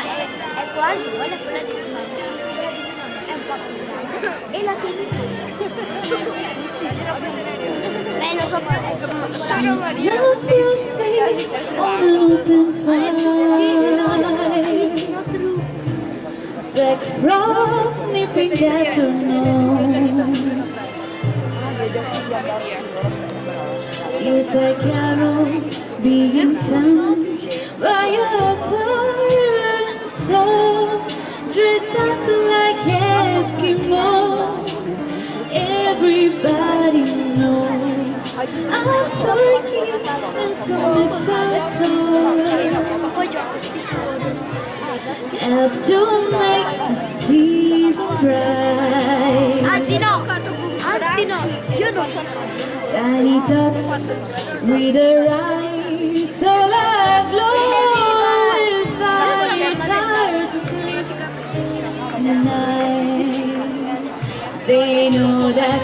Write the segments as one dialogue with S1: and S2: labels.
S1: è quasi uguale a quella di prima. È un po' più grande. E la tieni tu. Beh, lo so, ma è
S2: She's not your slave on an open fire. Jack Frost nipping at her nose. You take care of being sent by your parents, so dress up like Eskimos. Everybody knows I'm turkey and some mistletoe. Help to make the season bright.
S1: Anzi no, io non.
S2: Tiny dots with their eyes so aglow. If I'm tired to sleep tonight, they know that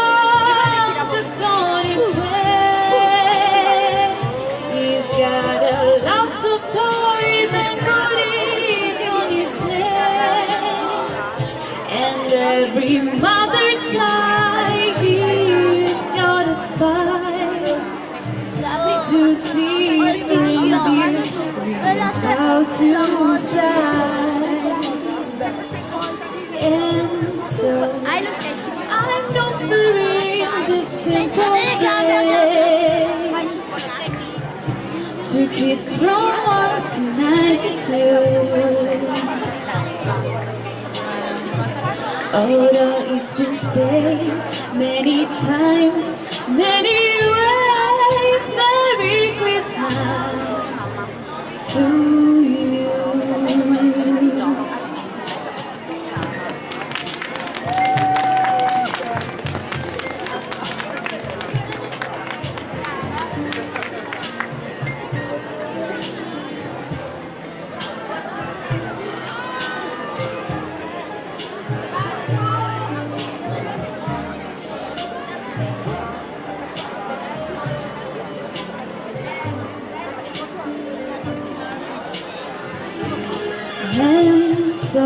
S2: Santa's on his way. He's got a lots of toys and goodies on his sleigh, and every mother child he's got a spy to see reindeers how to fly. And so I'm not fearing this simple place to kids from 1 to 92. Although it's been said many times, many ways, Merry Christmas to you. And so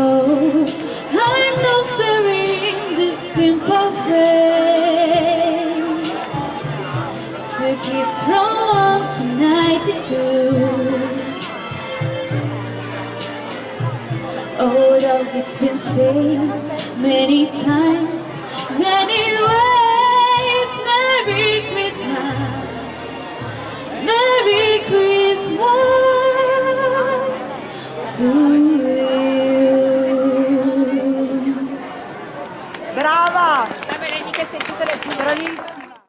S2: I'm not fearing this simple phrase to kids from 1 to 92. Although it's been said many times, many ways, Merry Christmas, Merry Christmas to you.
S3: Brava! Sei tutte le più bravissime.